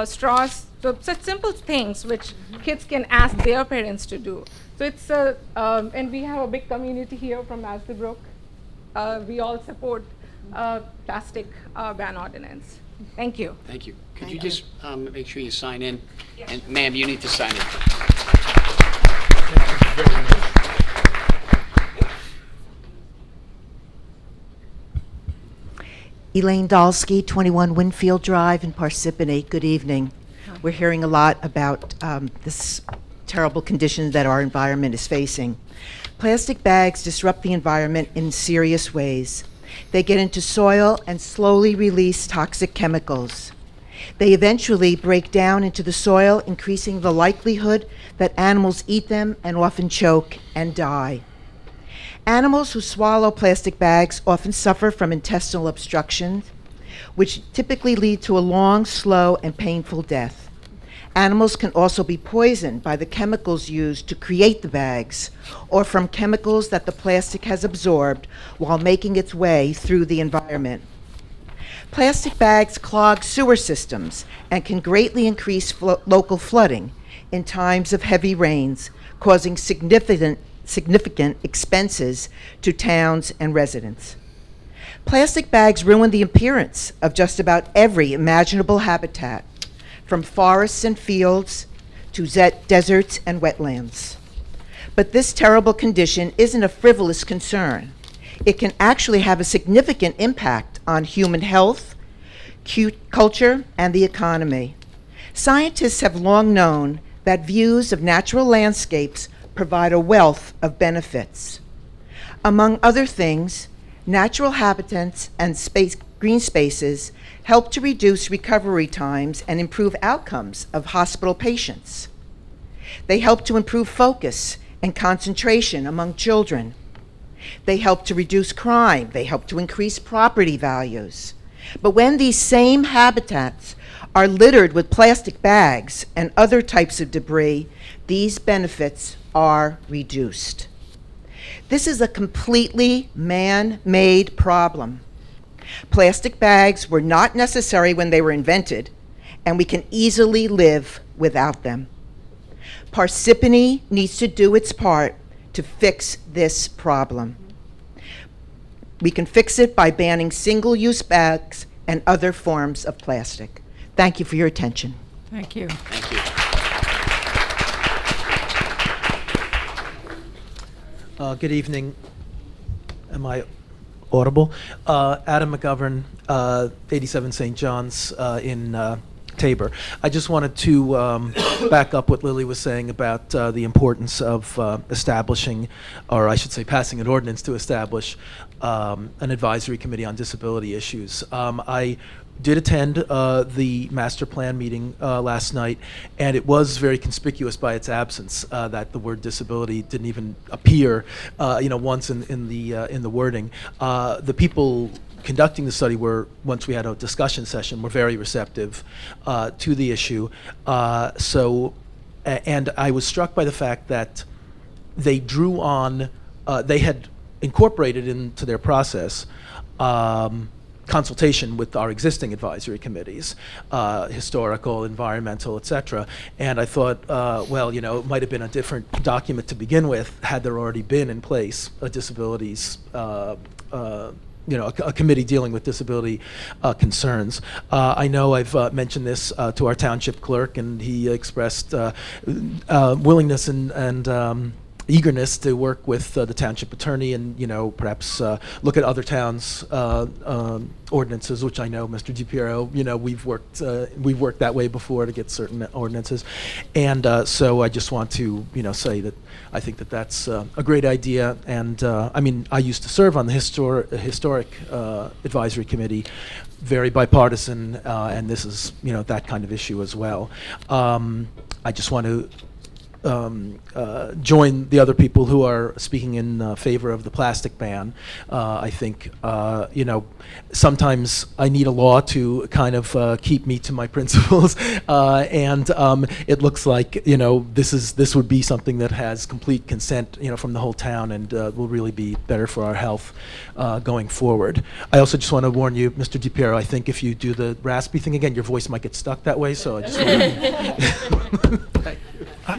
straws, so such simple things which kids can ask their parents to do. So it's and we have a big community here from Asbrook. We all support plastic ban ordinance. Thank you. Thank you. Could you just make sure you sign in? And ma'am, you need to sign in. Elaine Dalsky, 21 Winfield Drive in Parsippany. Good evening. We're hearing a lot about this terrible condition that our environment is facing. Plastic bags disrupt the environment in serious ways. They get into soil and slowly release toxic chemicals. They eventually break down into the soil, increasing the likelihood that animals eat them and often choke and die. Animals who swallow plastic bags often suffer from intestinal obstructions, which typically lead to a long, slow, and painful death. Animals can also be poisoned by the chemicals used to create the bags, or from chemicals that the plastic has absorbed while making its way through the environment. Plastic bags clog sewer systems and can greatly increase local flooding in times of heavy rains, causing significant expenses to towns and residents. Plastic bags ruin the appearance of just about every imaginable habitat, from forests and fields to deserts and wetlands. But this terrible condition isn't a frivolous concern. It can actually have a significant impact on human health, culture, and the economy. Scientists have long known that views of natural landscapes provide a wealth of benefits. Among other things, natural habitats and green spaces help to reduce recovery times and improve outcomes of hospital patients. They help to improve focus and concentration among children. They help to reduce crime. They help to increase property values. But when these same habitats are littered with plastic bags and other types of debris, these benefits are reduced. This is a completely man-made problem. Plastic bags were not necessary when they were invented, and we can easily live without them. Parsippany needs to do its part to fix this problem. We can fix it by banning single-use bags and other forms of plastic. Thank you for your attention. Thank you. Thank you. Good evening. Am I audible? Adam McGovern, 87 St. John's in Tabor. I just wanted to back up what Lily was saying about the importance of establishing, or I should say passing an ordinance to establish an advisory committee on disability issues. I did attend the master plan meeting last night, and it was very conspicuous by its absence that the word disability didn't even appear, once in the wording. The people conducting the study were, once we had a discussion session, were very receptive to the issue. And I was struck by the fact that they drew on, they had incorporated into their process consultation with our existing advisory committees, historical, environmental, et cetera. And I thought, it might have been a different document to begin with had there already been in place a disabilities a committee dealing with disability concerns. I know I've mentioned this to our township clerk, and he expressed willingness and eagerness to work with the township attorney and, perhaps look at other towns' ordinances, which I know, Mr. DiPiero, we've worked that way before to get certain ordinances. And so I just want to, say that I think that that's a great idea. And I used to serve on the historic advisory committee, very bipartisan, and this is, that kind of issue as well. I just want to join the other people who are speaking in favor of the plastic ban. I think, sometimes I need a law to kind of keep me to my principles, and it looks like, this would be something that has complete consent, from the whole town, and will really be better for our health going forward. I also just want to warn you, Mr. DiPiero, I think if you do the raspy thing again, your voice might get stuck that way, so I just want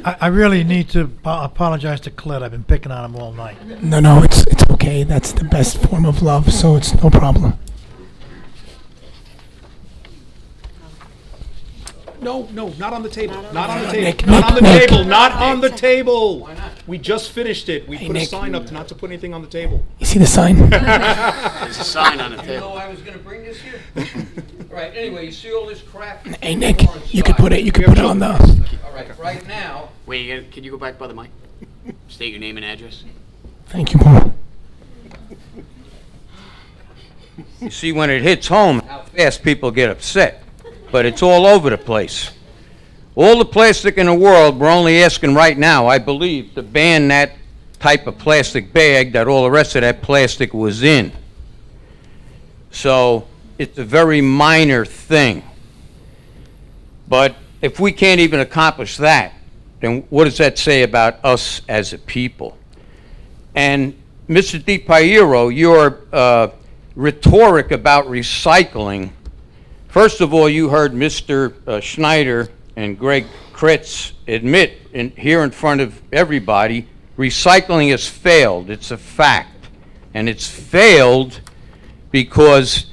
I really need to apologize to Clint. I've been picking on him all night. No, it's okay. That's the best form of love, so it's no problem. No, not on the table. Not on the table. Nick, Not on the Nick. table. Not on the table. Why not? We just finished it. We Hey, put a Nick. sign up not to put anything on the table. You see the sign? There's a sign on the You know table. I was gonna bring this here? All right, anyway, you see all this crap? Hey, Nick, you could put it on the... All right, right now, Wait, can you go back by the mic? State your name and address. Thank you, Paul. you see when it hits home, how fast people get upset. But it's all over the place. All the plastic in the world, we're only asking right now, I believe, to ban that type of plastic bag that all the rest of that plastic was in. So it's a very minor thing. But if we can't even accomplish that, then what does that say about us as a people? And Mr. DiPiero, your rhetoric about recycling, first of all, you heard Mr. Schneider and Greg Kritz admit here in front of everybody, recycling has failed. It's a fact. And it's failed because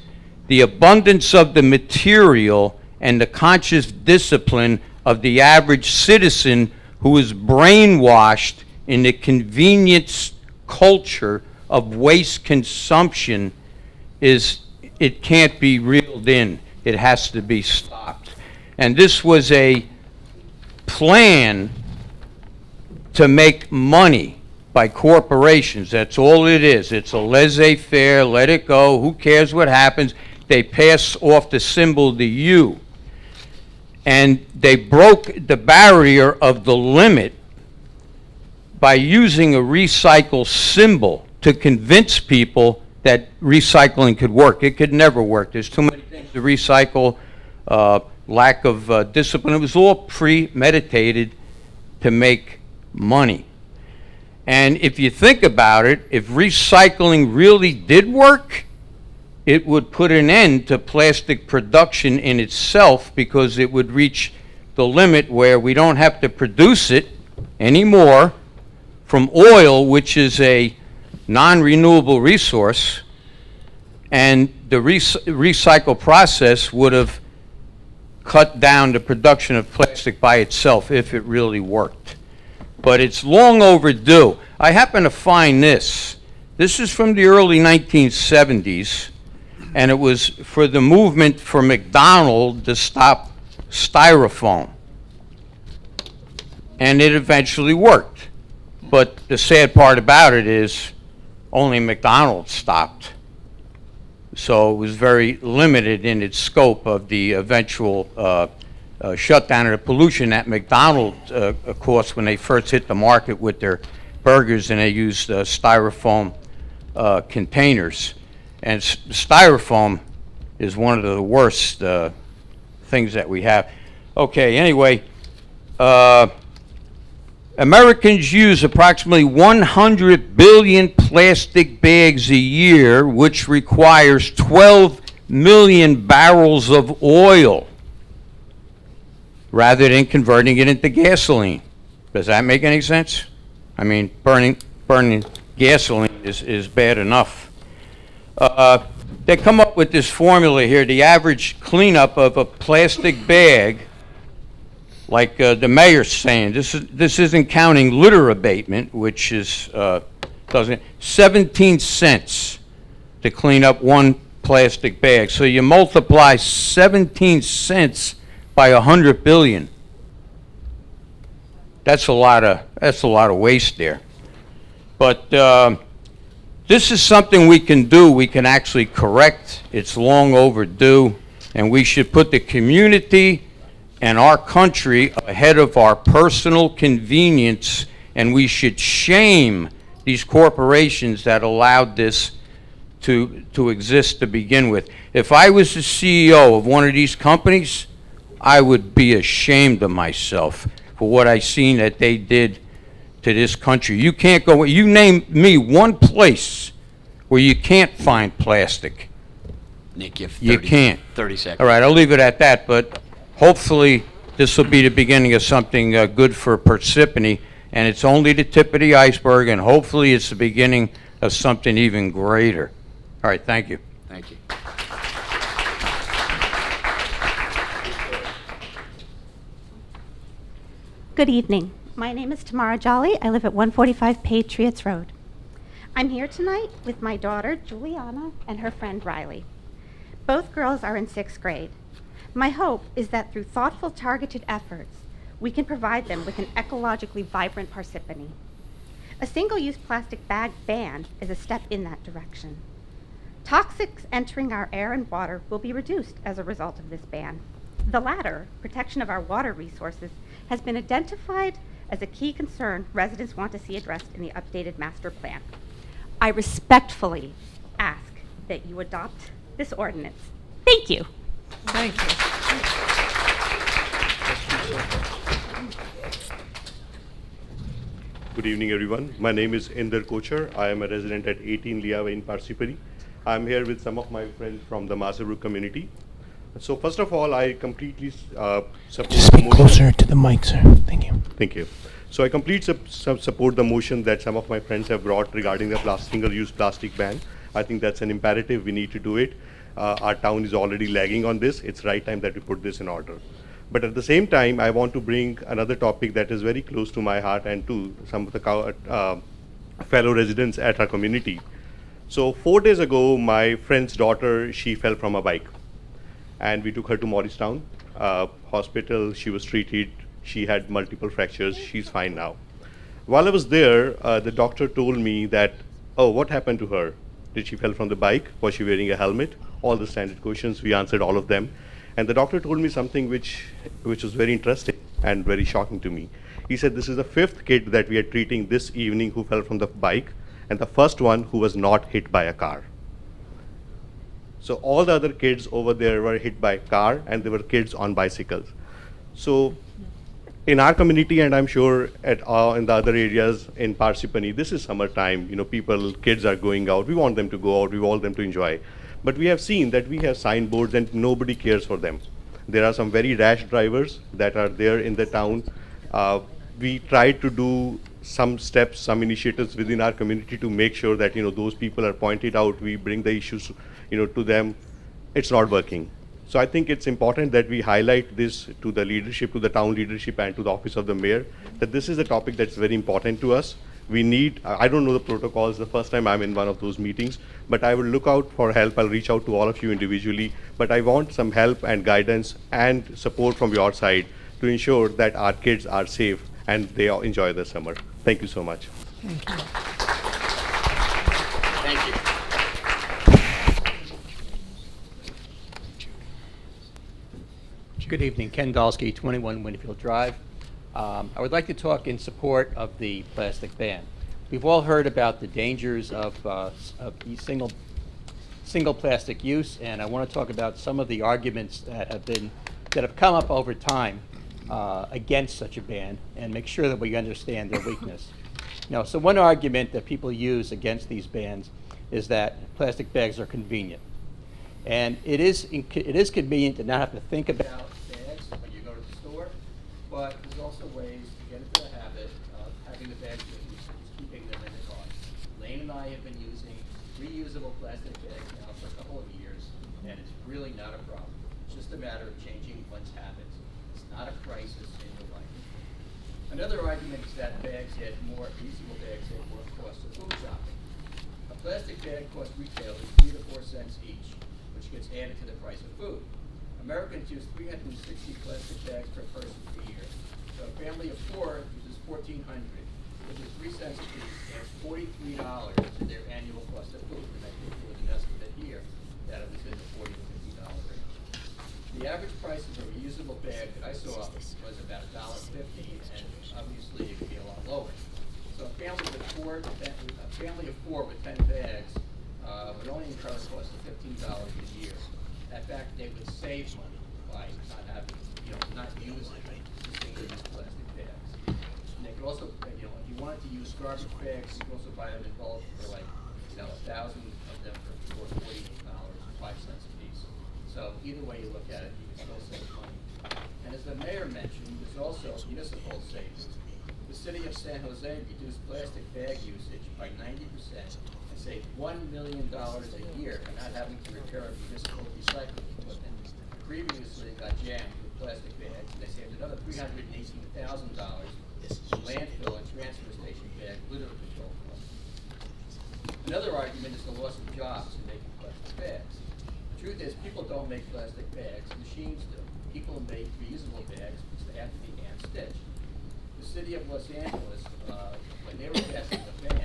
the abundance of the material and the conscious discipline of the average citizen who is brainwashed in the convenience culture of waste consumption it can't be reeled in. It has to be stopped. And this was a plan to make money by corporations. That's all it is. It's a laissez-faire, let it go, who cares what happens. They pass off the symbol to you. And they broke the barrier of the limit by using a recycle symbol to convince people that recycling could work. It could never work. There's too many things to recycle, lack of discipline. It was all premeditated to make money. And if you think about it, if recycling really did work, it would put an end to plastic production in itself, because it would reach the limit where we don't have to produce it anymore from oil, which is a non-renewable resource, and the recycle process would have cut down the production of plastic by itself if it really worked. But it's long overdue. I happen to find this. This is from the early 1970s, and it was for the movement for McDonald's to stop styrofoam. And it eventually worked. But the sad part about it is only McDonald's stopped. So it was very limited in its scope of the eventual shutdown of the pollution that McDonald's caused when they first hit the market with their burgers, and they used styrofoam containers. And styrofoam is one of the worst things that we have. Okay, anyway, Americans use approximately 100 billion plastic bags a year, which requires 12 million barrels of oil rather than converting it into gasoline. Does that make any sense? I mean, burning gasoline is bad enough. They come up with this formula here. The average cleanup of a plastic bag, like the mayor's saying, this isn't counting litter abatement, which is 17 cents to clean up one plastic bag. So you multiply 17 cents by 100 billion. That's a lot of waste there. But this is something we can do. We can actually correct. It's long overdue, and we should put the community and our country ahead of our personal convenience, and we should shame these corporations that allowed this to exist to begin with. If I was the CEO of one of these companies, I would be ashamed of myself for what I seen that they did to this country. You can't go, you name me one place where you can't find plastic. Nick, you have You 30 can't. 30 seconds. All right, I'll leave it at that, but hopefully this will be the beginning of something good for Parsippany, and it's only the tip of the iceberg, and hopefully it's the beginning of something even greater. All right, thank you. Thank you. Good evening. My name is Tamara Jolly. I live at 145 Patriots Road. I'm here tonight with my daughter, Juliana, and her friend, Riley. Both girls are in 6th grade. My hope is that through thoughtful, targeted efforts, we can provide them with an ecologically vibrant Parsippany. A single-use plastic bag ban is a step in that direction. Toxics entering our air and water will be reduced as a result of this ban. The latter, protection of our water resources, has been identified as a key concern residents want to see addressed in the updated master plan. I respectfully ask that you adopt this ordinance. Thank you. Thank you. Good evening, everyone. My name is Inder Kochar. I am a resident at 18 Liave in Parsippany. I'm here with some of my friends from the Massabrook community. So first of all, I completely support Just the speak motion. closer to the mic, sir. Thank you. Thank you. So I completely support the motion that some of my friends have brought regarding the single-use plastic ban. I think that's an imperative. We need to do it. Our town is already lagging on this. It's right time that we put this in order. But at the same time, I want to bring another topic that is very close to my heart and to some of the fellow residents at our community. So 4 days ago, my friend's daughter, she fell from a bike. And we took her to Morristown hospital. She was treated. She had multiple fractures. She's fine now. While I was there, the doctor told me that, oh, what happened to her? Did she fell from the bike? Was she wearing a helmet? All the standard questions. We answered all of them. And the doctor told me something which was very interesting and very shocking to me. He said, this is the 5th kid that we are treating this evening who fell from the bike, and the first one who was not hit by a car. So all the other kids over there were hit by a car, and they were kids on bicycles. So in our community, and I'm sure in the other areas in Parsippany, this is summertime. You know, kids are going out. We want them to go out. We want them to enjoy. But we have seen that we have signboards and nobody cares for them. There are some very rash drivers that are there in the town. We try to do some steps, some initiatives within our community to make sure that, you know, those people are pointed out. We bring the issues, you know, to them. It's not working. So I think it's important that we highlight this to the leadership, to the town leadership, and to the office of the mayor, that this is a topic that's very important to us. We need, I don't know the protocols, the first time I'm in one of those meetings, but I will look out for help. I'll reach out to all of you individually, but I want some help and guidance and support from your side to ensure that our kids are safe and they all enjoy the summer. Thank you so much. Thank you. Good evening, Ken Dolsky, 21 Winfield Drive. I would like to talk in support of the plastic ban. We've all heard about the dangers of single plastic use, and I want to talk about some of the arguments that have come up over time against such a ban, and make sure that we understand their weakness. Now, so one argument that people use against these bans is that plastic bags are convenient, and it is convenient to not have to think about bags when you go to the store, but there's also ways to get into the habit of having the bags with you, keeping them in the car. Lane and I have been using reusable plastic bags now for a couple of years, and it's really not a problem. It's just a matter of changing one's habits. It's not a crisis in your life. Another argument is that reusable bags add more cost of food shopping. A plastic bag costs retailers 3 to 4 cents each, which gets added to the price of food. Americans use 360 plastic bags per person per year. So a family of 4 uses 1,400, which is 3 cents a piece, and $43 to their annual cost of food. And I think there was an estimate here that it was in the $40 to $50 range. The average price of a reusable bag that I saw was about $1.50, and obviously it could be a lot lower. So a family of four with 10 bags would only incur a cost of $15 a year. In fact, they would save money by not having, not using single-use plastic bags. And they could also, if you wanted to use garbage bags, you could also buy them in bulk for like, 1,000 of them for $48 or 5 cents a piece. So either way you look at it, you can still save money. And as the mayor mentioned, there's also municipal savings. The city of San Jose reduced plastic bag usage by 90% and saved $1 million a year by not having to repair a municipal recycling equipment. Previously got jammed with plastic bags, and they saved another $318,000 in landfill and transfer station bag litter control costs. Another argument is the loss of jobs in making plastic bags. The truth is, people don't make plastic bags, machines do. People make reusable bags because they have to be hand-stitched. The city of Los Angeles, when they were passing the ban,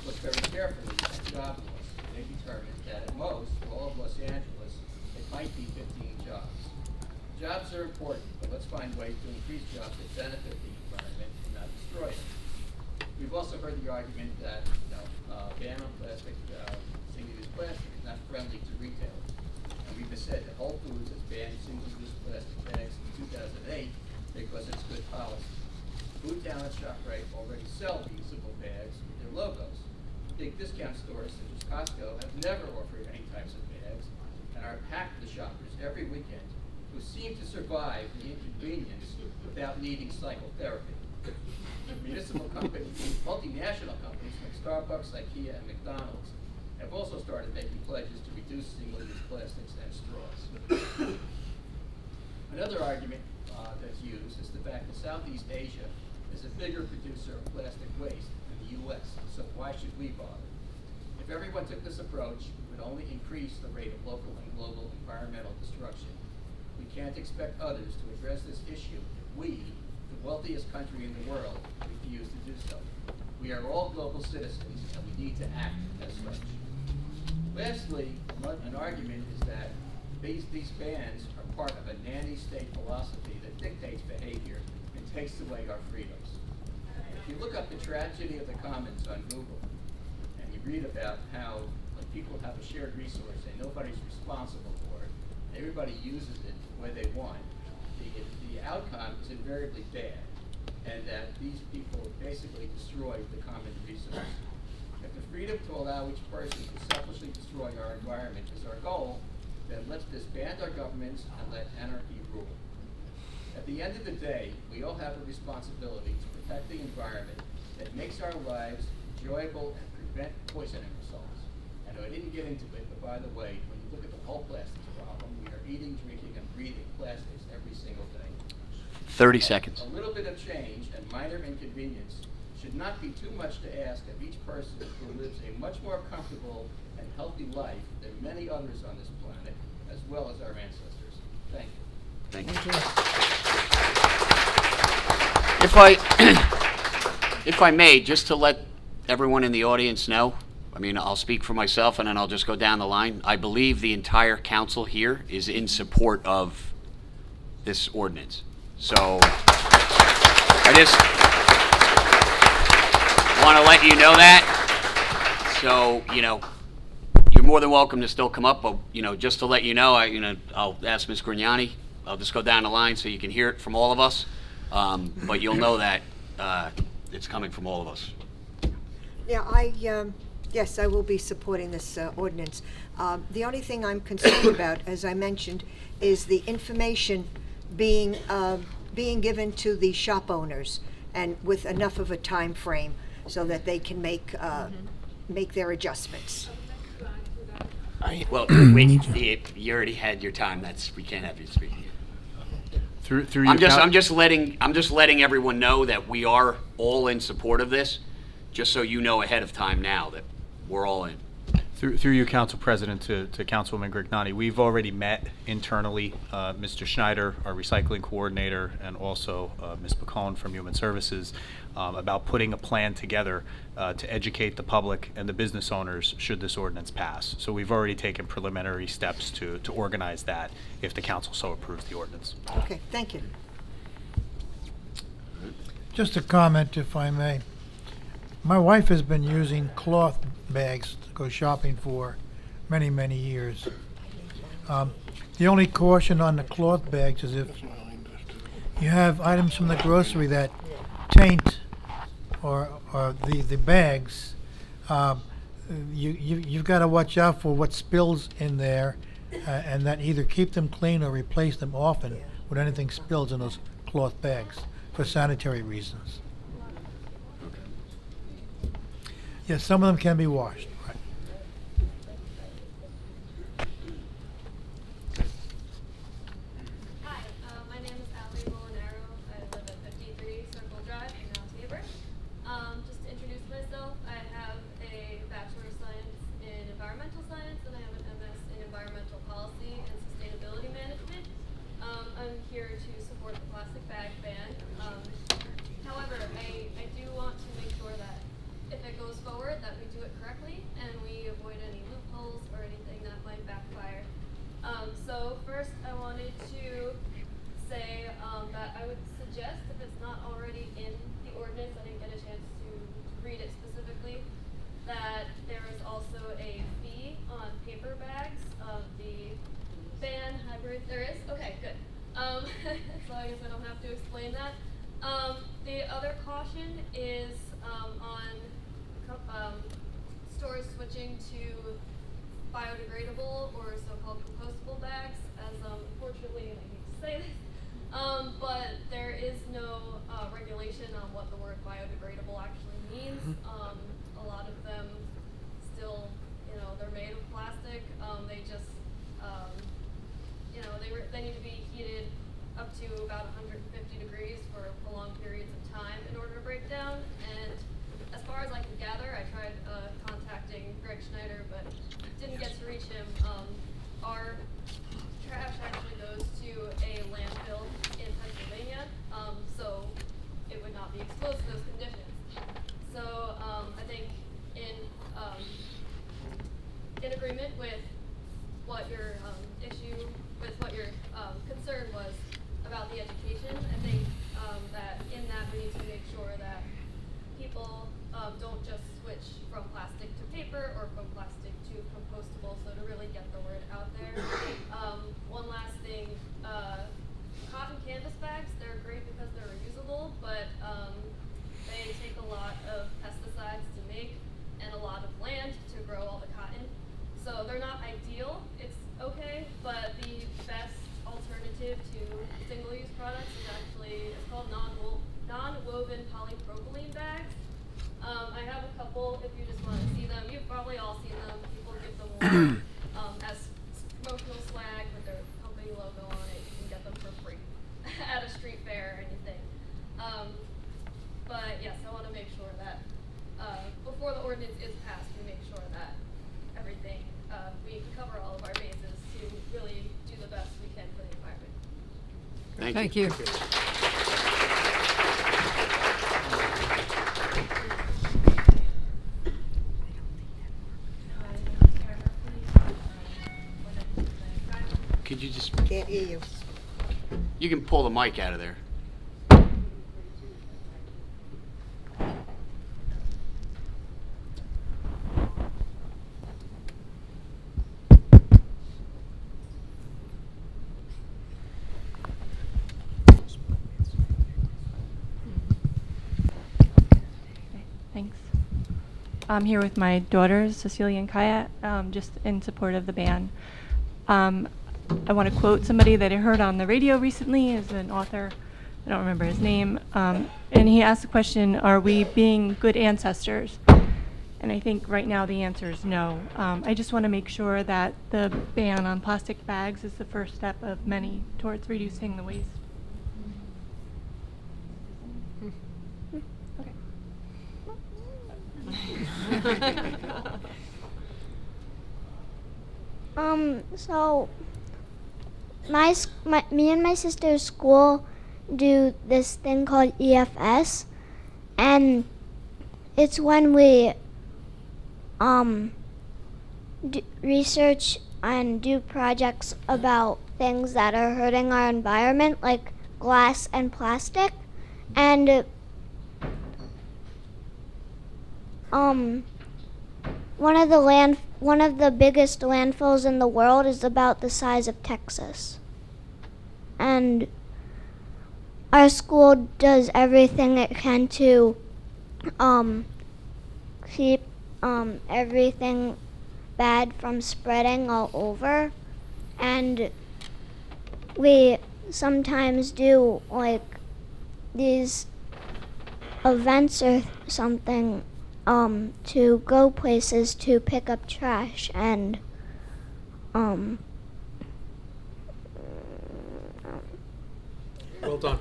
looked very carefully at job loss. They determined that at most, for all of Los Angeles, it might be 15 jobs. Jobs are important, but let's find ways to increase jobs that benefit the environment and not destroy it. We've also heard the argument that ban on plastic, single-use plastic is not friendly to retailers. And we've said that Whole Foods has banned single-use plastic bags in 2008 because it's good policy. Foodtown and ShopRite already sell reusable bags with their logos. Big discount stores such as Costco have never offered any types of bags and are packed with shoppers every weekend who seem to survive the inconvenience without needing psychotherapy. Municipal companies, multinational companies like Starbucks, IKEA, and McDonald's have also started making pledges to reduce single-use plastics and straws. Another argument that's used is the fact that Southeast Asia is a bigger producer of plastic waste than the U.S., so why should we bother? If everyone took this approach, it would only increase the rate of local and global environmental destruction. We can't expect others to address this issue if we, the wealthiest country in the world, refuse to do so. We are all global citizens, and we need to act as such. Lastly, an argument is that these bans are part of a nanny-state philosophy that dictates behavior and takes away our freedoms. If you look up the tragedy of the commons on Google, and you read about how when people have a shared resource and nobody's responsible for it, everybody uses it the way they want, the outcome is invariably bad, and that these people basically destroy the common resource. If the freedom to allow each person to selfishly destroy our environment is our goal, then let's disband our governments and let anarchy rule. At the end of the day, we all have a responsibility to protect the environment that makes our lives enjoyable and prevent poisoning ourselves. And I didn't get into it, but by the way, when you look at the whole plastics problem, we are eating, drinking, and breathing plastics every single day. 30 seconds. A little bit of change and minor inconvenience should not be too much to ask of each person who lives a much more comfortable and healthy life than many others on this planet, as well as our ancestors. Thank you. Thank you. If I may, just to let everyone in the audience know, I mean, I'll speak for myself and then I'll just go down the line. I believe the entire council here is in support of this ordinance. So I just want to let you know that. So, you're more than welcome to still come up, but, just to let you know, I'll ask Ms. Grignani. I'll just go down the line so you can hear it from all of us. But you'll know that it's coming from all of us. Yeah, yes, I will be supporting this ordinance. The only thing I'm concerned about, as I mentioned, is the information being given to the shop owners, and with enough of a time frame so that they can make their adjustments. Well, wait, you already had your time. We can't have you speaking. Through I'm just letting everyone know that we are all in support of this, just so you know ahead of time now that we're all in. Through you, Council President, to Councilwoman Grignani, we've already met internally, Mr. Schneider, our recycling coordinator, and also Ms. Pacone from Human Services, about putting a plan together to educate the public and the business owners should this ordinance pass. So we've already taken preliminary steps to organize that if the council so approves the ordinance. Okay, thank you. Just a comment, if I may. My wife has been using cloth bags to go shopping for many, many years. The only caution on the cloth bags is if you have items from the grocery that taint or the bags, you've got to watch out for what spills in there, and that either keep them clean or replace them often when anything spills in those cloth bags for sanitary reasons. Yes, some of them can be washed. Right. Hi, my name is Allie Molinaro. I live at 53 Circle Drive in Mount Tabor. Just to introduce myself, I have a Bachelor of Science in Environmental Science and I have an MS in Environmental Policy and Sustainability Management. I'm here to support the plastic bag ban. However, I do want to make sure that if it goes forward, that we do it correctly and we avoid any loopholes or anything that might backfire. So first, I wanted to say that I would suggest, if it's not already in the ordinance, I didn't get a chance to read it specifically, that there is also a fee on paper bags of the ban hybrid. There is? Okay, good. So I guess I don't have to explain that. The other caution is on stores switching to biodegradable or so-called compostable bags, as unfortunately, I hate to say this, but there is no regulation on what the word biodegradable actually means. A lot of them still, they're made of plastic. They just, they need to be heated up to about 150 degrees for prolonged periods of time in order to break down. And as far as I could gather, I tried contacting Greg Schneider, but didn't get to reach him. Our trash actually goes to a landfill in Pennsylvania, so it would not be exposed to those conditions. So I think in agreement with what your concern was about the education, I think that in that we need to make sure that people don't just switch from plastic to paper or from plastic to compostable, so to really get the word out there. One last thing, cotton canvas bags, they're great because they're reusable, but they take a lot of pesticides to make and a lot of land to grow all the cotton. So they're not ideal, it's okay, but the best alternative to single-use products is actually, it's called non-woven polypropylene bags. I have a couple, if you just want to see them. You've probably all seen them. People give them away as promotional swag with their company logo on it. You can get them for free at a street fair or anything. But yes, I want to make sure that before the ordinance is passed, we make sure that everything, we cover all of our bases to really do the best we can for the environment. Thank you. Could you just, Can't hear you. you can pull the mic out of there. Thanks. I'm here with my daughters, Cecilia and Kaya, just in support of the ban. I want to quote somebody that I heard on the radio recently, as an author, I don't remember his name, and he asked the question, are we being good ancestors? And I think right now the answer is no. I just want to make sure that the ban on plastic bags is the first step of many towards reducing the waste. Okay. So me and my sister's school do this thing called EFS, and it's when we research and do projects about things that are hurting our environment, like glass and plastic. And one of the biggest landfills in the world is about the size of Texas. And our school does everything it can to keep everything bad from spreading all over. And we sometimes do like these events or something to go places to pick up trash and Well done.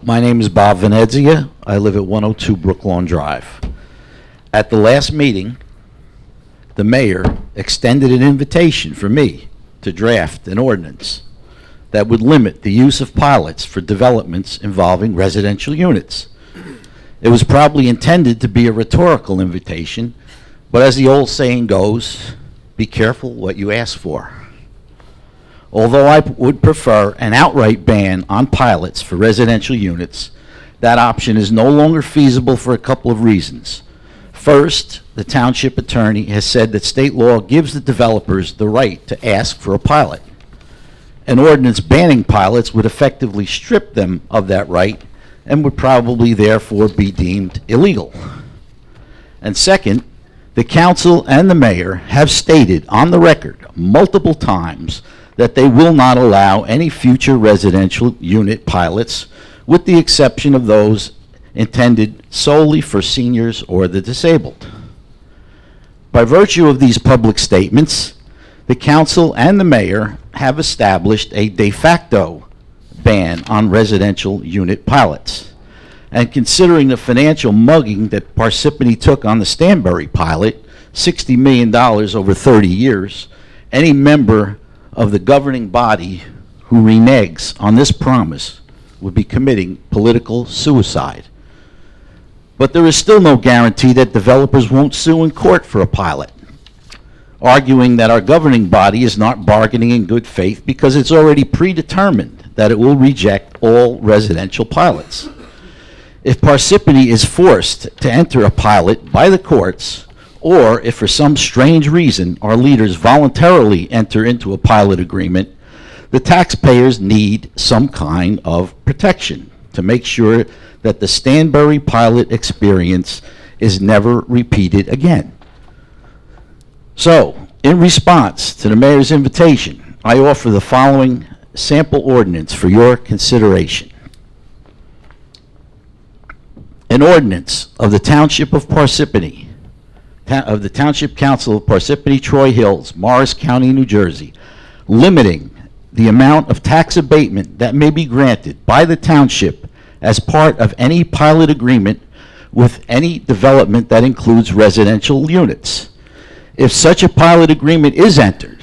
My name is Bob Venezia. I live at 102 Brooklawn Drive. At the last meeting, the mayor extended an invitation for me to draft an ordinance that would limit the use of pilots for developments involving residential units. It was probably intended to be a rhetorical invitation, but as the old saying goes, be careful what you ask for. Although I would prefer an outright ban on pilots for residential units, that option is no longer feasible for a couple of reasons. First, the township attorney has said that state law gives the developers the right to ask for a pilot. An ordinance banning pilots would effectively strip them of that right and would probably therefore be deemed illegal. And second, the council and the mayor have stated on the record multiple times that they will not allow any future residential unit pilots, with the exception of those intended solely for seniors or the disabled. By virtue of these public statements, the council and the mayor have established a de facto ban on residential unit pilots. And considering the financial mugging that Parsippany took on the Stanbury pilot, $60 million over 30 years, any member of the governing body who reneges on this promise would be committing political suicide. But there is still no guarantee that developers won't sue in court for a pilot, arguing that our governing body is not bargaining in good faith because it's already predetermined that it will reject all residential pilots. If Parsippany is forced to enter a pilot by the courts, or if for some strange reason our leaders voluntarily enter into a pilot agreement, the taxpayers need some kind of protection to make sure that the Stanbury pilot experience is never repeated again. So, in response to the mayor's invitation, I offer the following sample ordinance for your consideration. An ordinance of the Township of Parsippany, of the Township Council of Parsippany-Troy Hills, Morris County, New Jersey, limiting the amount of tax abatement that may be granted by the township as part of any pilot agreement with any development that includes residential units. If such a pilot agreement is entered,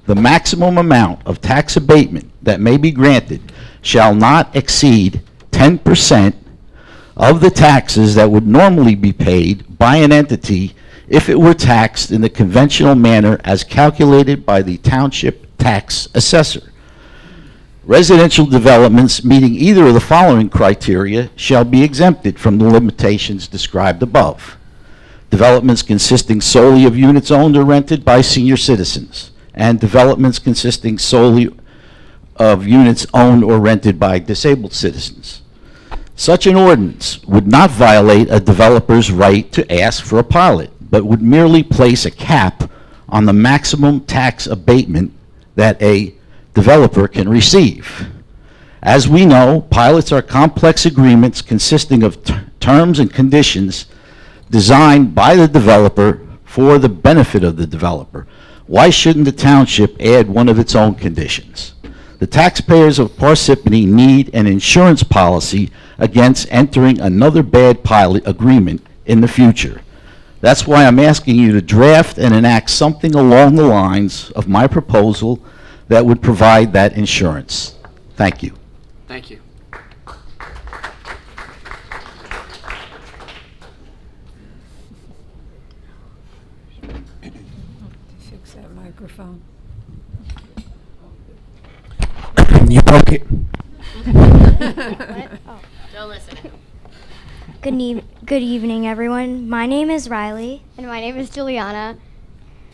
the maximum amount of tax abatement that may be granted shall not exceed 10% of the taxes that would normally be paid by an entity if it were taxed in the conventional manner as calculated by the township tax assessor. Residential developments meeting either of the following criteria shall be exempted from the limitations described above. developments consisting solely of units owned or rented by senior citizens, and developments consisting solely of units owned or rented by disabled citizens. Such an ordinance would not violate a developer's right to ask for a pilot, but would merely place a cap on the maximum tax abatement that a developer can receive. As we know, pilots are complex agreements consisting of terms and conditions designed by the developer for the benefit of the developer. Why shouldn't the township add one of its own conditions? The taxpayers of Parsippany need an insurance policy against entering another bad pilot agreement in the future. That's why I'm asking you to draft and enact something along the lines of my proposal that would provide that insurance. Thank you. Thank you. Fix that microphone. You broke it. Don't listen. Good evening, everyone. My name is Riley. And my name is Juliana.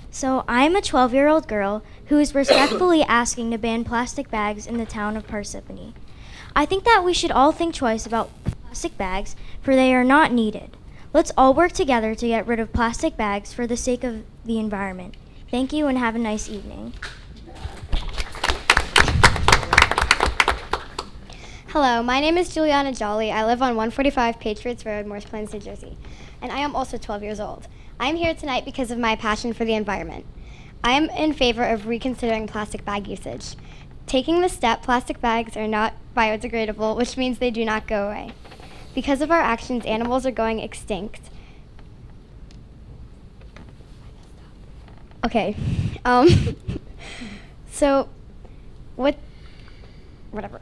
So I'm a 12-year-old girl who is respectfully asking to ban plastic bags in the town of Parsippany. I think that we should all think twice about plastic bags, for they are not needed. Let's all work together to get rid of plastic bags for the sake of the environment. Thank you and have a nice evening. Hello, my name is Juliana Jolly. I live on 145 Patriots Road, Morris Plains, New Jersey, and I am also 12 years old. I am here tonight because of my passion for the environment. I am in favor of reconsidering plastic bag usage. Taking the step, plastic bags are not biodegradable, which means they do not go away. Because of our actions, animals are going extinct. Okay, so whatever.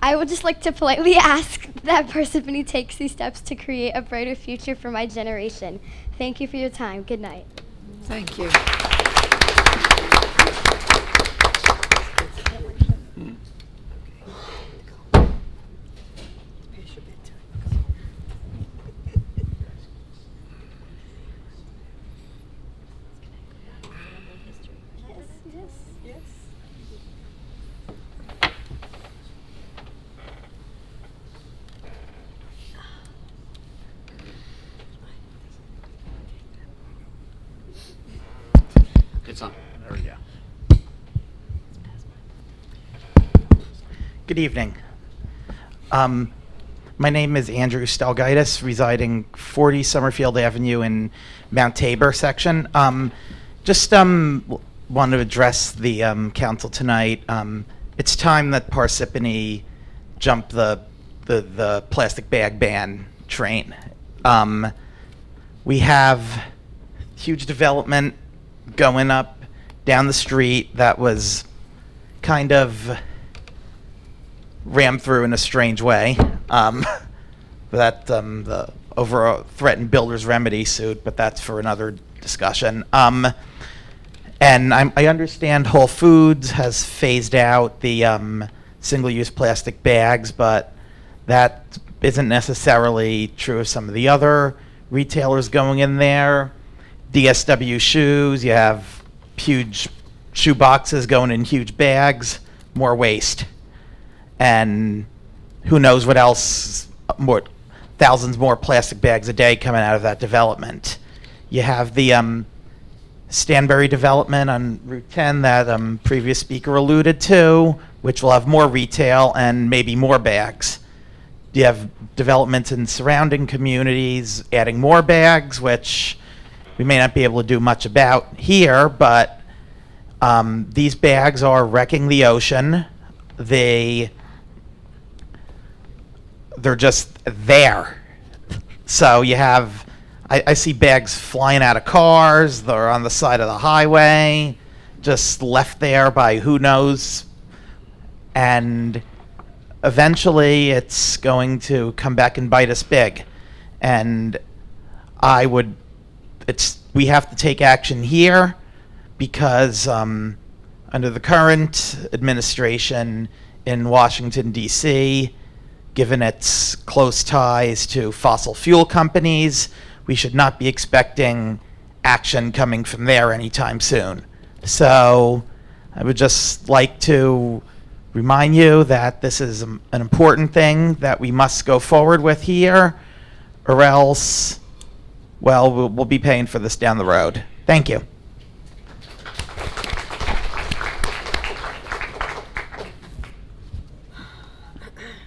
I would just like to politely ask that Parsippany takes these steps to create a brighter future for my generation. Thank you for your time. Good night. Thank you. It's on. There we go. Good evening. My name is Andrew Stelgaitis, residing 40 Summerfield Avenue in Mount Tabor section. Just want to address the council tonight. It's time that Parsippany jump the plastic bag ban train. We have huge development going up down the street that was kind of rammed through in a strange way. The over threatened builder's remedy suit, but that's for another discussion. And I understand Whole Foods has phased out the single-use plastic bags, but that isn't necessarily true of some of the other retailers going in there. DSW shoes, you have huge shoe boxes going in huge bags, more waste. And who knows what else, thousands more plastic bags a day coming out of that development. You have the Stanbury development on Route 10 that previous speaker alluded to, which will have more retail and maybe more bags. You have developments in surrounding communities adding more bags, which we may not be able to do much about here, but these bags are wrecking the ocean. They're just there. So you have, I see bags flying out of cars, they're on the side of the highway, just left there by who knows. And eventually it's going to come back and bite us big. And we have to take action here because under the current administration in Washington, D.C., given its close ties to fossil fuel companies, we should not be expecting action coming from there anytime soon. So I would just like to remind you that this is an important thing that we must go forward with here, or else, well, we'll be paying for this down the road. Thank you.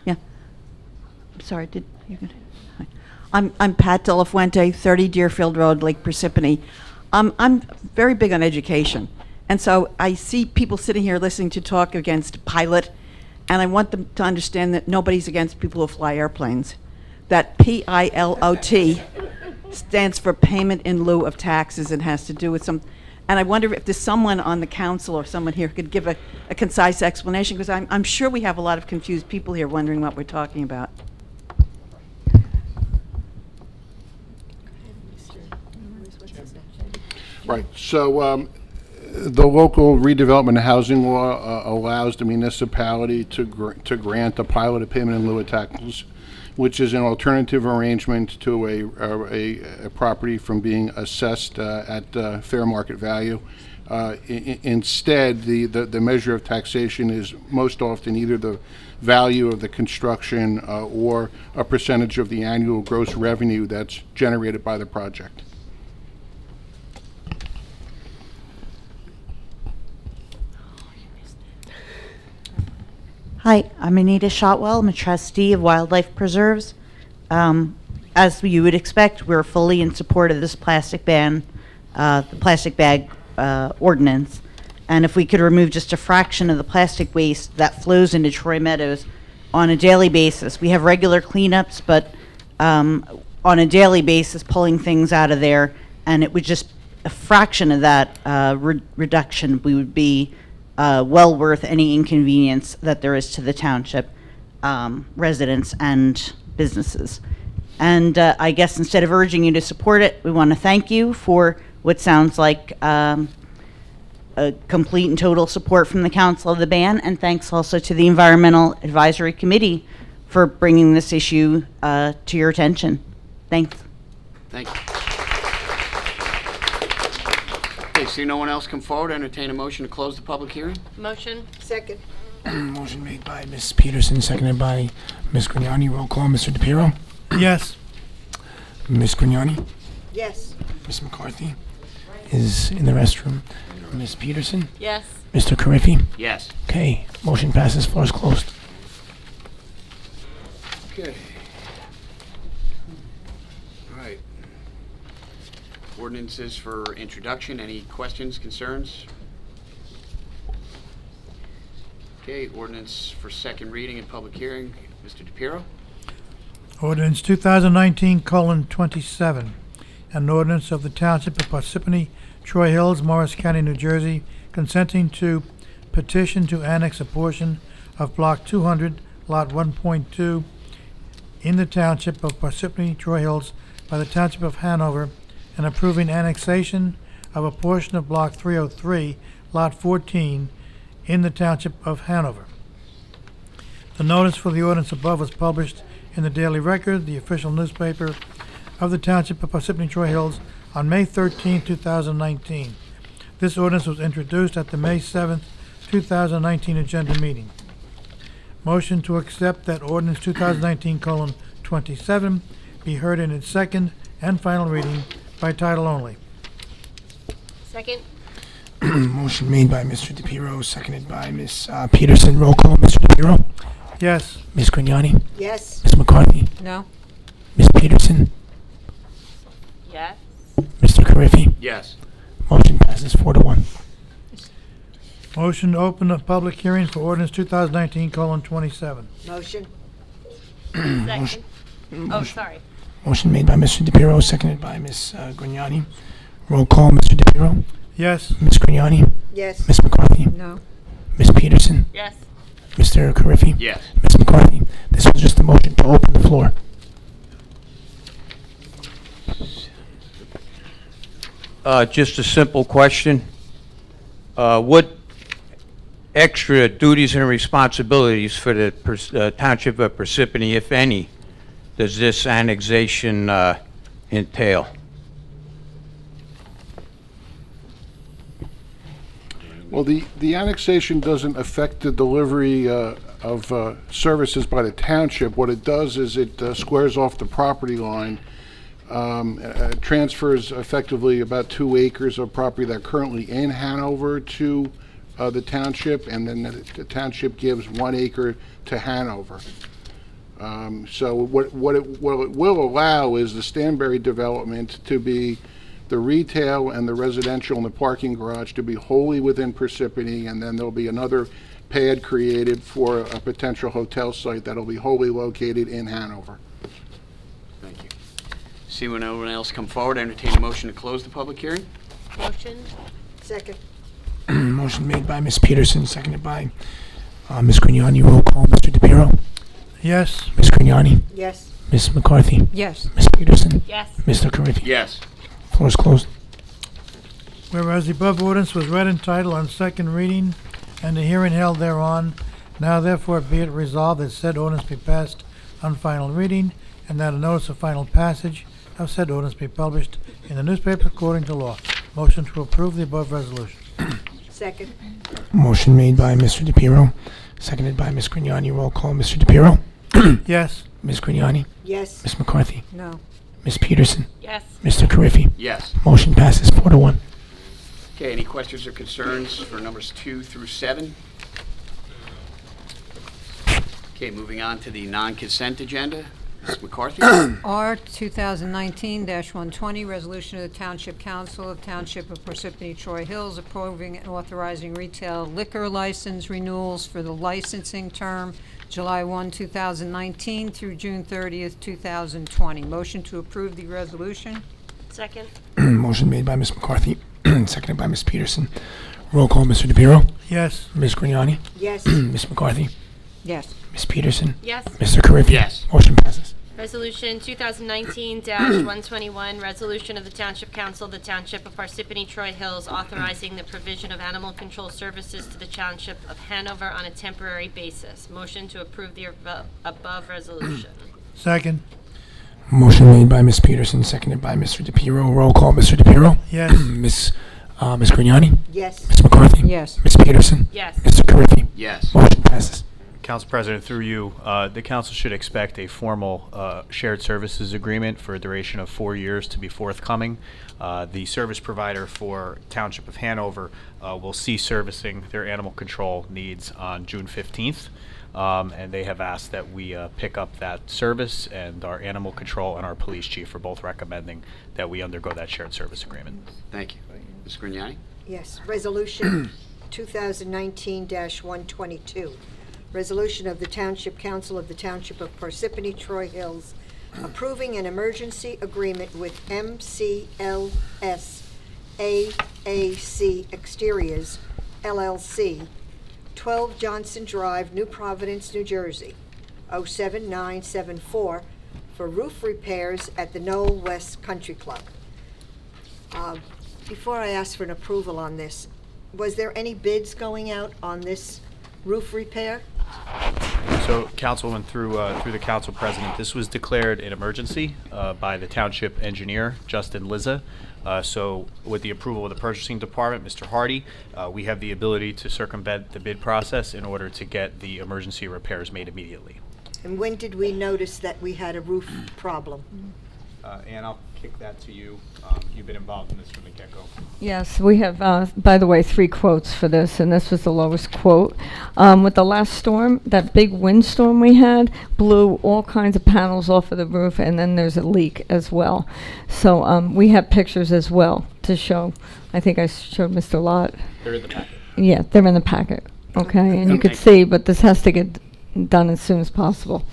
Yeah. Sorry, did you gonna? I'm Pat De La Fuente, 30 Deerfield Road, Lake Parsippany. I'm very big on education, and so I see people sitting here listening to talk against pilot, and I want them to understand that nobody's against people who fly airplanes. That PILOT stands for payment in lieu of taxes and has to do with some. And I wonder if there's someone on the council or someone here could give a concise explanation, because I'm sure we have a lot of confused people here wondering what we're talking about. Right. So the local redevelopment and housing law allows the municipality to grant a pilot payment in lieu of taxes, which is an alternative arrangement to a property from being assessed at fair market value. Instead, the measure of taxation is most often either the value of the construction or a percentage of the annual gross revenue that's generated by the project. Hi, I'm Anita Shotwell. I'm a trustee of Wildlife Preserves. As you would expect, we're fully in support of this plastic ban, the plastic bag ordinance. And if we could remove just a fraction of the plastic waste that flows into Troy Meadows on a daily basis. We have regular cleanups, but on a daily basis, pulling things out of there, and it would just, a fraction of that reduction, we would be well worth any inconvenience that there is to the township residents and businesses. And I guess instead of urging you to support it, we want to thank you for what sounds like a complete and total support from the council of the ban, and thanks also to the Environmental Advisory Committee for bringing this issue to your attention. Thanks. Thank you. Okay, see no one else come forward, entertain a motion to close the public hearing? Motion. Second. Motion made by Ms. Peterson, seconded by Ms. Grignani. Roll call, Mr. DePiero. Yes. Ms. Grignani. Yes. Ms. McCarthy is in the restroom. Ms. Peterson. Yes. Mr. Carriffy. Yes. Okay, motion passes. Floor is closed. Okay. All right. Ordinances for introduction. Any questions, concerns? Okay, ordinance for second reading and public hearing. Mr. DePiero? Ordinance 2019:27, an ordinance of the Township of Parsippany-Troy Hills, Morris County, New Jersey, consenting to petition to annex a portion of Block 200, Lot 1.2, in the Township of Parsippany-Troy Hills by the Township of Hanover, and approving annexation of a portion of Block 303, Lot 14, in the Township of Hanover. The notice for the ordinance above was published in the Daily Record, the official newspaper of the Township of Parsippany-Troy Hills, on May 13, 2019. This ordinance was introduced at the May 7, 2019 agenda meeting. Motion to accept that ordinance 2019:27 be heard in its second and final reading by title only. Second. Motion made by Mr. DePiero, seconded by Ms. Peterson. Roll call, Mr. DePiero. Yes. Ms. Grignani. Yes. Ms. McCarthy. No. Ms. Peterson. Yes. Mr. Carriffy. Yes. Motion passes 4-1. Motion to open a public hearing for ordinance 2019:27. Motion. Second. Oh, sorry. Motion made by Mr. DePiero, seconded by Ms. Grignani. Roll call, Mr. DePiero. Yes. Ms. Grignani. Yes. Ms. McCarthy. No. Ms. Peterson. Yes. Mr. Carriffy. Yes. Ms. McCarthy. This was just a motion to open the floor. Just a simple question. What extra duties and responsibilities for the Township of Parsippany, if any, does this annexation entail? Well, the annexation doesn't affect the delivery of services by the township. What it does is it squares off the property line, transfers effectively about 2 acres of property that are currently in Hanover to the township, and then the township gives 1 acre to Hanover. So what it will allow is the Stanberry development to be the retail and the residential and the parking garage to be wholly within Parsippany, and then there'll be another pad created for a potential hotel site that'll be wholly located in Hanover. Thank you. See when no one else come forward, entertain a motion to close the public hearing. Motion? Second. Motion made by Ms. Peterson, seconded by Ms. Grignani. Roll call, Mr. DePiero. Yes. Ms. Grignani. Yes. Ms. McCarthy. Yes. Ms. Peterson. Yes. Mr. Carriffy. Yes. Floor is closed. Whereas the above ordinance was read in title on second reading and the hearing held thereon, now therefore be it resolved that said ordinance be passed on final reading, and that a notice of final passage of said ordinance be published in the newspaper according to law. Motion to approve the above resolution. Second. Motion made by Mr. DePiero, seconded by Ms. Grignani. Roll call, Mr. DePiero. Yes. Ms. Grignani. Yes. Ms. McCarthy. No. Ms. Peterson. Yes. Mr. Carriffy. Yes. Motion passes 4-1. Okay, any questions or concerns for numbers 2 through 7? Okay, moving on to the non-consent agenda. Ms. McCarthy? R 2019-120, resolution of the Township Council of Township of Parsippany-Troy Hills approving and authorizing retail liquor license renewals for the licensing term July 1, 2019 through June 30th, 2020. Motion to approve the resolution. Second? Motion made by Ms. McCarthy, seconded by Ms. Peterson. Roll call, Mr. DePiero. Yes. Ms. Grignani. Yes. Ms. McCarthy. Yes. Ms. Peterson. Yes. Mr. Carriffy. Yes. Motion passes. Resolution 2019-121, resolution of the Township Council of the Township of Parsippany-Troy Hills authorizing the provision of animal control services to the Township of Hanover on a temporary basis. Motion to approve the above resolution. Second. Motion made by Ms. Peterson, seconded by Mr. DePiero. Roll call, Mr. DePiero. Yes. Ms. Grignani. Yes. Ms. McCarthy. Yes. Ms. Peterson. Yes. Mr. Carriffy. Yes. Motion passes. Council President, through you, the council should expect a formal shared services agreement for a duration of 4 years to be forthcoming. The service provider for Township of Hanover will cease servicing their animal control needs on June 15th. And they have asked that we pick up that service, and our animal control and our police chief are both recommending that we undergo that shared service agreement. Thank you. Ms. Grignani? Yes. Resolution 2019-122. Resolution of the Township Council of the Township of Parsippany-Troy Hills approving an emergency agreement with MCLS AAC Exteriors, LLC, 12 Johnson Drive, New Providence, New Jersey, 07974, for roof repairs at the Knoll West Country Club. Before I ask for an approval on this, was there any bids going out on this roof repair? So, Councilwoman, through the Council President, this was declared an emergency by the Township Engineer, Justin Lizza. So, with the approval of the Purchasing Department, Mr. Hardy, we have the ability to circumvent the bid process in order to get the emergency repairs made immediately. And when did we notice that we had a roof problem? And I'll kick that to you. You've been involved in this from the get-go. Yes, we have, by the way, 3 quotes for this, and this was the lowest quote. With the last storm, that big windstorm we had blew all kinds of panels off of the roof, and then there's a leak as well. So we have pictures as well to show. I think I showed Mr. Lott. They're in the packet. Yeah, they're in the packet. Okay, and you could see, but this has to get done as soon as possible.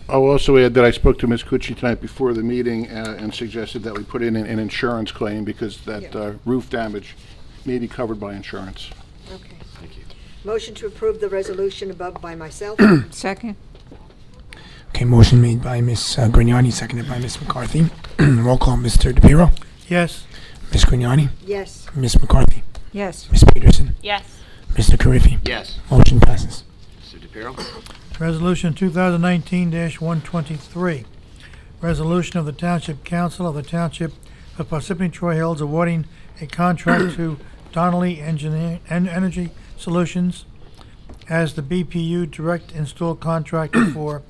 I'll also add that I spoke to Ms. Cucci tonight before the meeting and suggested that we put in an insurance claim because that roof damage may be covered by insurance. Okay. Thank you. Motion to approve the resolution above by myself. Second. Okay, motion made by Ms. Grignani, seconded by Ms. McCarthy. Roll call, Mr. DePiero. Yes. Ms. Grignani. Yes. Ms. McCarthy. Yes. Ms. Peterson. Yes. Mr. Carriffy. Yes. Motion passes. Mr. DePiero? Resolution 2019-123. resolution of the Township Council of the Township of Parsippany-Troy Hills awarding a contract to Donnelly Energy Solutions as the BPU direct install contractor for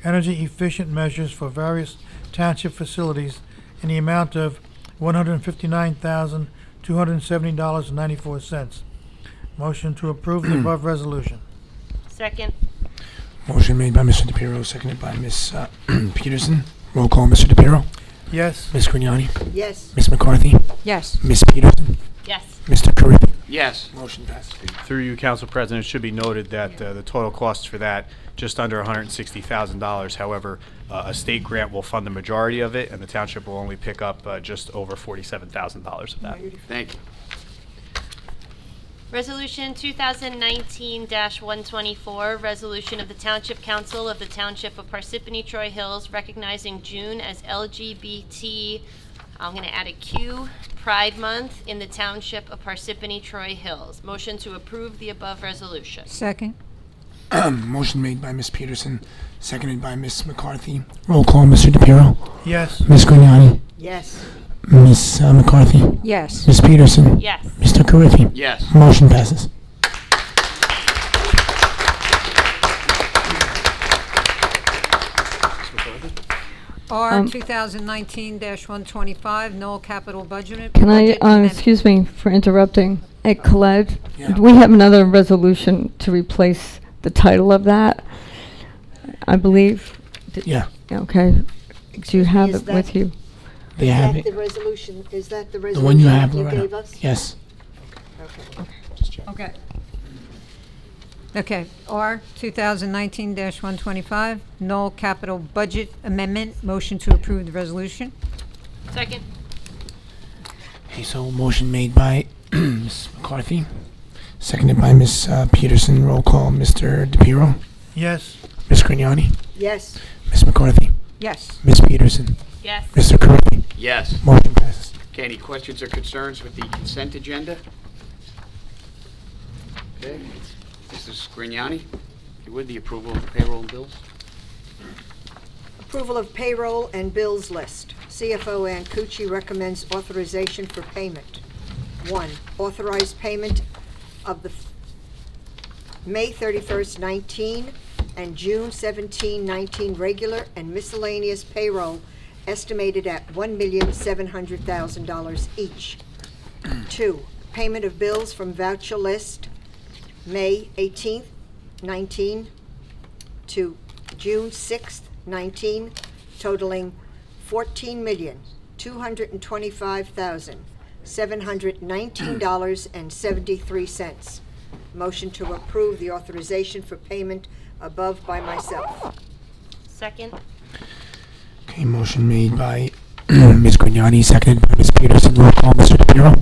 energy efficient measures for various township facilities in the amount of $159,270.94. Motion to approve the above resolution. Second. Motion made by Mr. DePiero, seconded by Ms. Peterson. Roll call, Mr. DePiero. Yes. Ms. Grignani. Yes. Ms. McCarthy. Yes. Ms. Peterson. Yes. Mr. Carriffy. Yes. Motion passes. Through you, Council President, it should be noted that the total costs for that, just under $160,000. However, a state grant will fund the majority of it, and the township will only pick up just over $47,000 of that. Thank you. Resolution 2019-124, resolution of the Township Council of the Township of Parsippany-Troy Hills recognizing June as LGBT, I'm going to add a Q, Pride Month in the Township of Parsippany-Troy Hills. Motion to approve the above resolution. Second. Motion made by Ms. Peterson, seconded by Ms. McCarthy. Roll call, Mr. DePiero. Yes. Ms. Grignani. Yes. Ms. McCarthy. Yes. Ms. Peterson. Yes. Mr. Carriffy. Yes. Motion passes. R 2019-125, Knoll Capital Budget. Can I, budget amendment. excuse me for interrupting, at Khaled, Yeah. we have another resolution to replace the title of that, I believe. Yeah, Okay. Do you have Is it that- with you? they have Is that it. the resolution, is that the The resolution one you have, you Loretta. gave us? Yes. Okay. Okay. Okay, R 2019-125, Knoll Capital Budget Amendment. Motion to approve the resolution. Second. Okay, so motion made by Ms. McCarthy, seconded by Ms. Peterson. Roll call, Mr. DePiero. Yes. Ms. Grignani. Yes. Ms. McCarthy. Yes. Ms. Peterson. Yes. Mr. Carriffy. Yes. Motion passes. Okay, any questions or concerns with the consent agenda? Okay. Mrs. Grignani, if you would, the approval of the payroll and bills? Approval of payroll and bills list. CFO Ancucci recommends authorization for payment. 1. Authorize payment of the May 31st, 19 and June 17, 19 regular and miscellaneous payroll estimated at $1,700,000 each. 2. Payment of bills from voucher list May 18th, 19 to June 6th, 19, totaling $14,225,719.73. Motion to approve the authorization for payment above by myself. Second. Okay, motion made by Ms. Grignani, seconded by Ms. Peterson. Roll call, Mr. DePiero.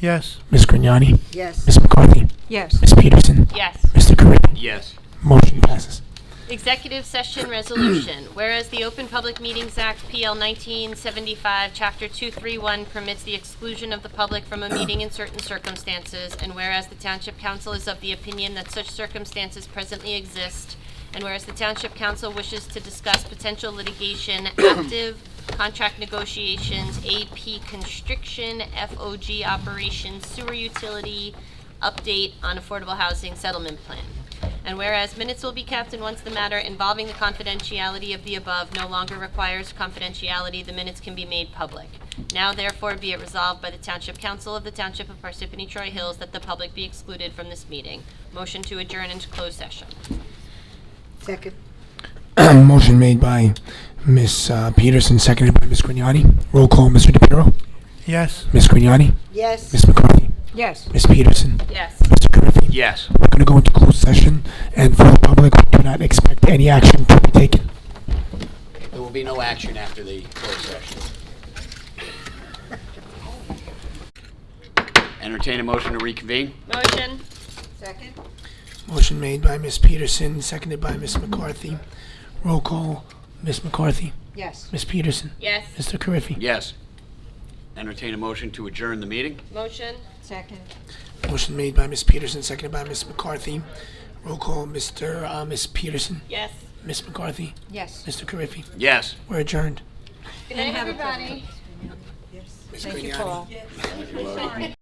Yes. Ms. Grignani. Yes. Ms. McCarthy. Yes. Ms. Peterson. Yes. Mr. Carriffy. Yes. Motion passes. Executive session resolution. Whereas the Open Public Meetings Act, PL 1975, Chapter 231 permits the exclusion of the public from a meeting in certain circumstances, and whereas the Township Council is of the opinion that such circumstances presently exist, and whereas the Township Council wishes to discuss potential litigation, active contract negotiations, AP constriction, FOG operations, sewer utility, update on affordable housing settlement plan. And whereas minutes will be kept, and once the matter involving the confidentiality of the above no longer requires confidentiality, the minutes can be made public. Now therefore be it resolved by the Township Council of the Township of Parsippany-Troy Hills that the public be excluded from this meeting. Motion to adjourn into closed session. Second. Motion made by Ms. Peterson, seconded by Ms. Grignani. Roll call, Mr. DePiero. Yes. Ms. Grignani. Yes. Ms. McCarthy. Yes. Ms. Peterson. Yes. Mr. Carriffy. Yes. We're going to go into closed session, and for the public, we do not expect any action to be taken. There will be no action after the closed session. Entertain a motion to reconvene? Motion. Second. Motion made by Ms. Peterson, seconded by Ms. McCarthy. Roll call, Ms. McCarthy. Yes. Ms. Peterson. Yes. Mr. Carriffy. Yes. Entertain a motion to adjourn the meeting? Motion. Second. Motion made by Ms. Peterson, seconded by Ms. McCarthy. Roll call, Ms. Peterson. Yes. Ms. McCarthy. Yes. Mr. Carriffy. Yes. We're adjourned. Good night, everybody. Ms. Grignani.